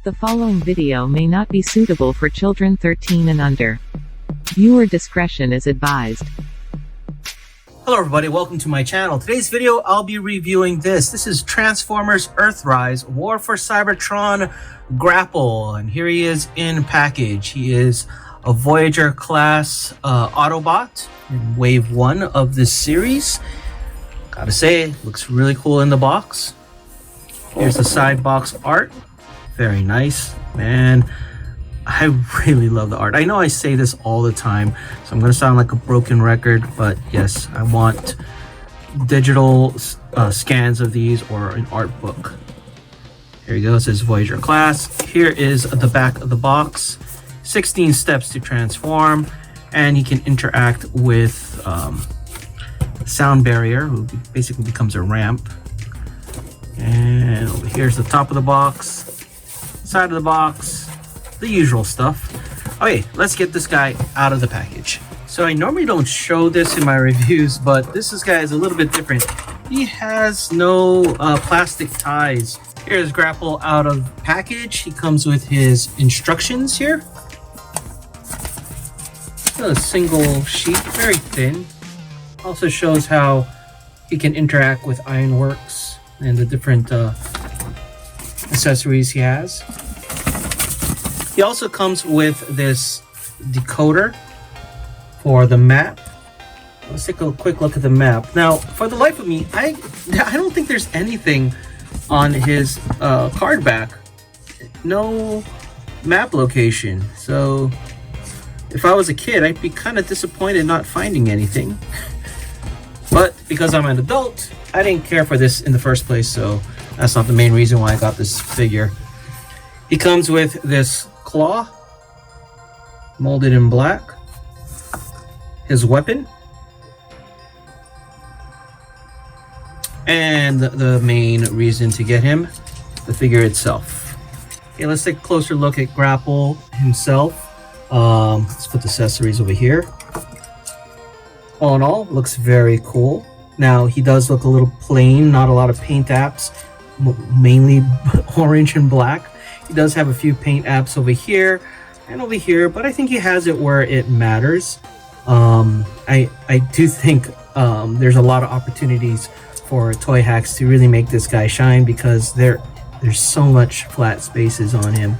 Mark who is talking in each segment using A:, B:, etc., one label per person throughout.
A: The following video may not be suitable for children 13 and under. Viewer discretion is advised.
B: Hello everybody, welcome to my channel. Today's video I'll be reviewing this. This is Transformers Earthrise War for Cybertron Grapple, and here he is in package. He is a Voyager class Autobot in wave 1 of this series. Gotta say, looks really cool in the box. Here's the side box art. Very nice, man. I really love the art. I know I say this all the time, so I'm gonna sound like a broken record, but yes, I want digital scans of these or an art book. Here you go, it says Voyager class. Here is the back of the box. 16 steps to transform, and he can interact with sound barrier, who basically becomes a ramp. And over here's the top of the box, side of the box, the usual stuff. Okay, let's get this guy out of the package. So I normally don't show this in my reviews, but this guy is a little bit different. He has no plastic ties. Here's Grapple out of package. He comes with his instructions here. A single sheet, very thin. Also shows how he can interact with Ironworks and the different accessories he has. He also comes with this decoder for the map. Let's take a quick look at the map. Now, for the life of me, I don't think there's anything on his card back. No map location. So if I was a kid, I'd be kind of disappointed not finding anything. But because I'm an adult, I didn't care for this in the first place, so that's not the main reason why I got this figure. He comes with this claw, molded in black, his weapon, and the main reason to get him, the figure itself. Okay, let's take a closer look at Grapple himself. Let's put the accessories over here. All in all, looks very cool. Now, he does look a little plain, not a lot of paint apps, mainly orange and black. He does have a few paint apps over here and over here, but I think he has it where it matters. I do think there's a lot of opportunities for toy hacks to really make this guy shine, because there's so much flat spaces on him.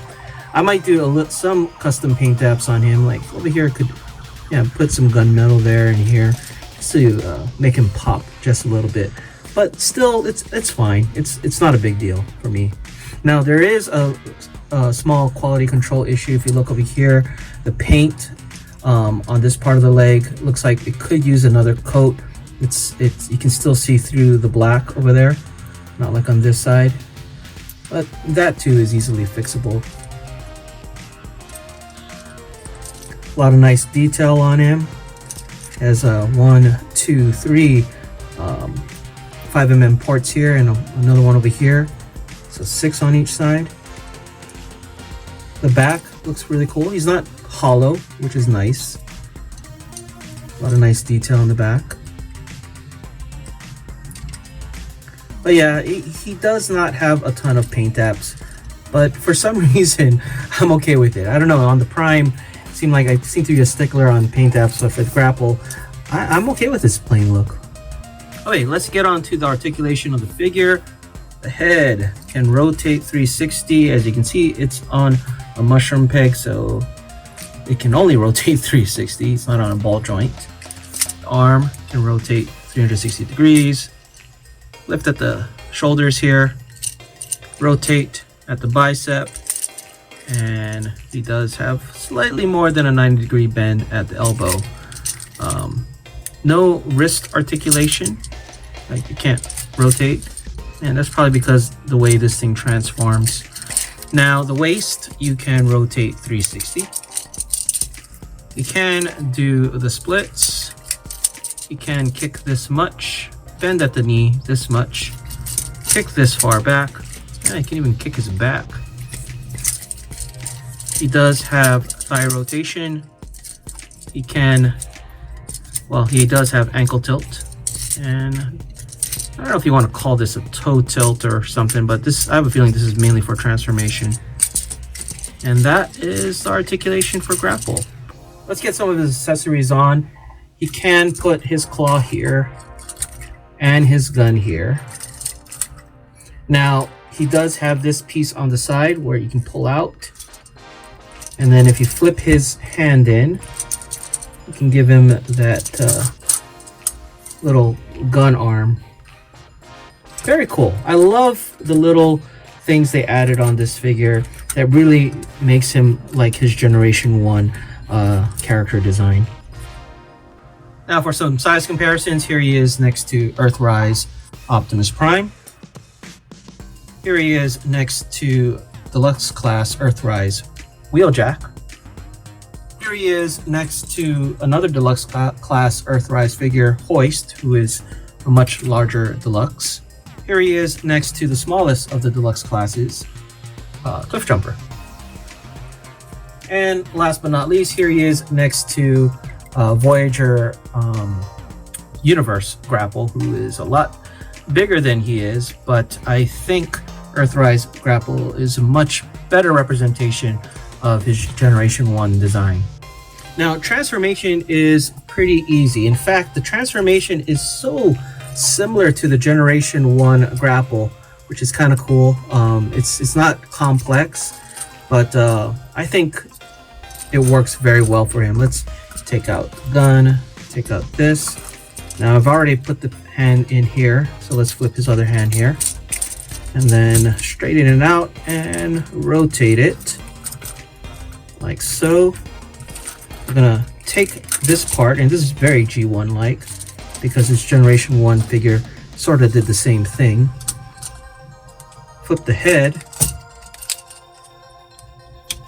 B: I might do some custom paint apps on him, like over here. Could put some gunmetal there and here, just to make him pop just a little bit. But still, it's fine. It's not a big deal for me. Now, there is a small quality control issue. If you look over here, the paint on this part of the leg looks like it could use another coat. You can still see through the black over there, not like on this side. But that too is easily fixable. A lot of nice detail on him. Has 1, 2, 3 5mm ports here, and another one over here. So 6 on each side. The back looks really cool. He's not hollow, which is nice. A lot of nice detail on the back. But yeah, he does not have a ton of paint apps, but for some reason I'm okay with it. I don't know, on the Prime seemed like I seem to be a stickler on paint apps, so for Grapple I'm okay with this plain look. Okay, let's get on to the articulation of the figure. The head can rotate 360. As you can see, it's on a mushroom peg, so it can only rotate 360. It's not on a ball joint. The arm can rotate 360 degrees. Lift at the shoulders here. Rotate at the bicep. And he does have slightly more than a 90-degree bend at the elbow. No wrist articulation. Like, you can't rotate. And that's probably because the way this thing transforms. Now, the waist, you can rotate 360. You can do the splits. You can kick this much, bend at the knee this much, kick this far back. Yeah, you can even kick his back. He does have thigh rotation. He does have ankle tilt. And I don't know if you want to call this a toe tilt or something, but I have a feeling this is mainly for transformation. And that is the articulation for Grapple. Let's get some of his accessories on. He can put his claw here and his gun here. Now, he does have this piece on the side where you can pull out. And then if you flip his hand in, you can give him that little gun arm. Very cool. I love the little things they added on this figure that really makes him like his Generation 1 character design. Now for some size comparisons, here he is next to Earthrise Optimus Prime. Here he is next to Deluxe Class Earthrise Wheeljack. Here he is next to another Deluxe Class Earthrise figure, Hoist, who is a much larger Deluxe. Here he is next to the smallest of the Deluxe classes, Cliff Jumper. And last but not least, here he is next to Voyager Universe Grapple, who is a lot bigger than he is, but I think Earthrise Grapple is a much better representation of his Generation 1 design. Now, transformation is pretty easy. In fact, the transformation is so similar to the Generation 1 Grapple, which is kind of cool. It's not complex, but I think it works very well for him. Let's take out the gun, take out this. Now I've already put the hand in here, so let's flip his other hand here. And then straighten it out and rotate it like so. I'm gonna take this part, and this is very G1-like because this Generation 1 figure sort of did the same thing. Flip the head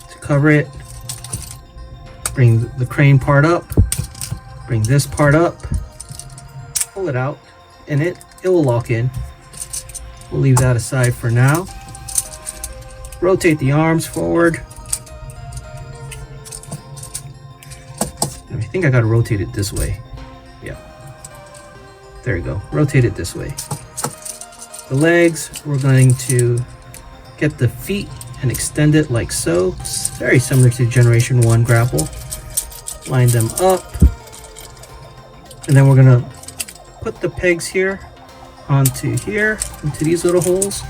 B: to cover it. Bring the crane part up. Bring this part up. Pull it out, and it will lock in. We'll leave that aside for now. Rotate the arms forward. I think I gotta rotate it this way. Yeah. There you go. Rotate it this way. The legs, we're going to get the feet and extend it like so. It's very similar to Generation 1 Grapple. Line them up. And then we're gonna put the pegs here onto here, into these little holes.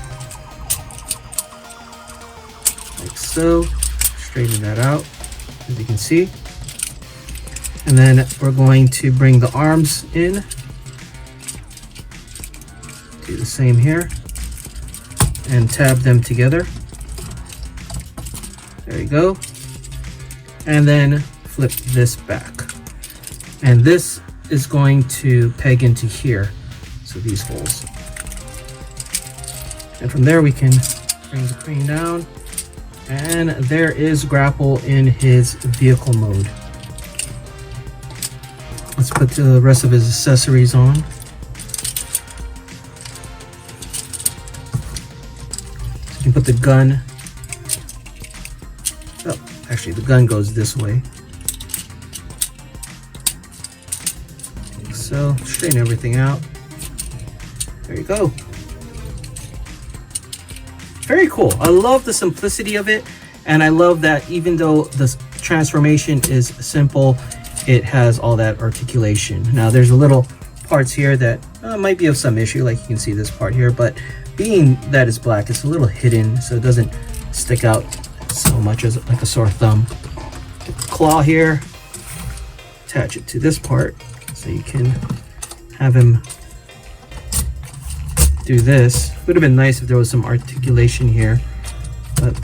B: Like so. Straighten that out, as you can see. And then we're going to bring the arms in. Do the same here. And tab them together. There you go. And then flip this back. And this is going to peg into here. So these holes. And from there we can bring the crane down. And there is Grapple in his vehicle mode. Let's put the rest of his accessories on. So you can put the gun. Oh, actually the gun goes this way. Like so, straighten everything out. There you go. Very cool. I love the simplicity of it, and I love that even though the transformation is simple, it has all that articulation. Now there's a little parts here that might be of some issue, like you can see this part here, but being that it's black, it's a little hidden, so it doesn't stick out so much as like a sore thumb. Get the claw here, attach it to this part, so you can have him do this. Would have been nice if there was some articulation here, but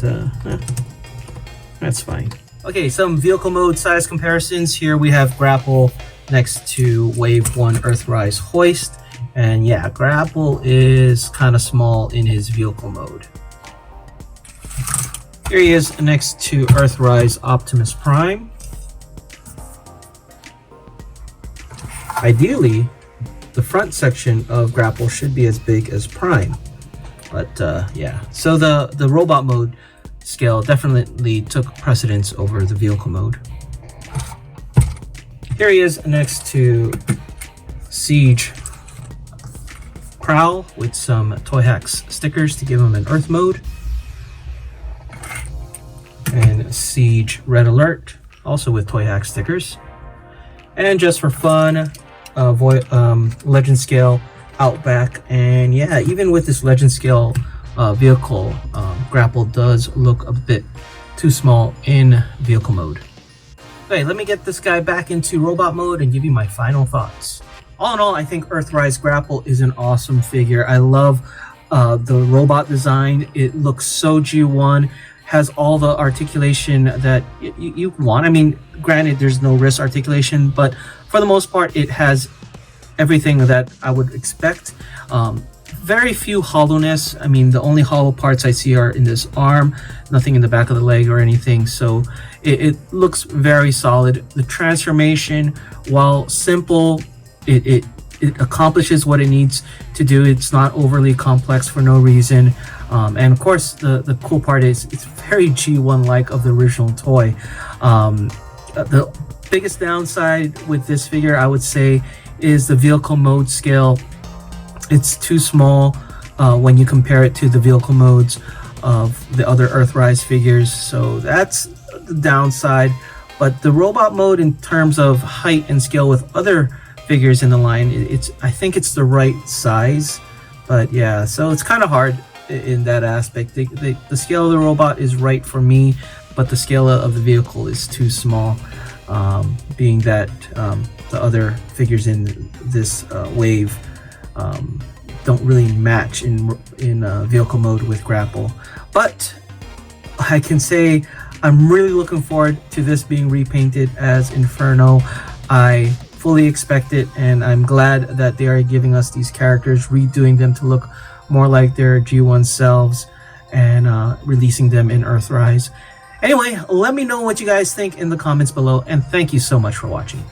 B: that's fine. Okay, some vehicle mode size comparisons. Here we have Grapple next to Wave 1 Earthrise Hoist, and yeah, Grapple is kind of small in his vehicle mode. Here he is next to Earthrise Optimus Prime. Ideally, the front section of Grapple should be as big as Prime, but yeah. So the robot mode scale definitely took precedence over the vehicle mode. Here he is next to Siege Prowl with some Toy Hacks stickers to give him an Earth mode. And Siege Red Alert, also with Toy Hack stickers. And just for fun, Legend Scale Outback. And yeah, even with this Legend Scale vehicle, Grapple does look a bit too small in vehicle mode. Okay, let me get this guy back into robot mode and give you my final thoughts. All in all, I think Earthrise Grapple is an awesome figure. I love the robot design. It looks so G1, has all the articulation that you want. I mean, granted, there's no wrist articulation, but for the most part, it has everything that I would expect. Very few hollowness. I mean, the only hollow parts I see are in this arm, nothing in the back of the leg or anything. So it looks very solid. The transformation, while simple, it accomplishes what it needs to do. It's not overly complex for no reason. And of course, the cool part is it's very G1-like of the original toy. The biggest downside with this figure, I would say, is the vehicle mode scale. It's too small when you compare it to the vehicle modes of the other Earthrise figures, so that's the downside. But the robot mode, in terms of height and scale with other figures in the line, I think it's the right size. But yeah, so it's kind of hard in that aspect. The scale of the robot is right for me, but the scale of the vehicle is too small, being that the other figures in this wave don't really match in vehicle mode with Grapple. But I can say I'm really looking forward to this being repainted as Inferno. I fully expect it, and I'm glad that they are giving us these characters, redoing them to look more like their G1 selves, and releasing them in Earthrise. Anyway, let me know what you guys think in the comments below, and thank you so much for watching.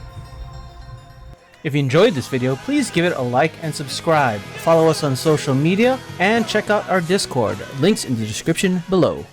C: If you enjoyed this video, please give it a like and subscribe. Follow us on social media and check out our Discord. Links in the description below.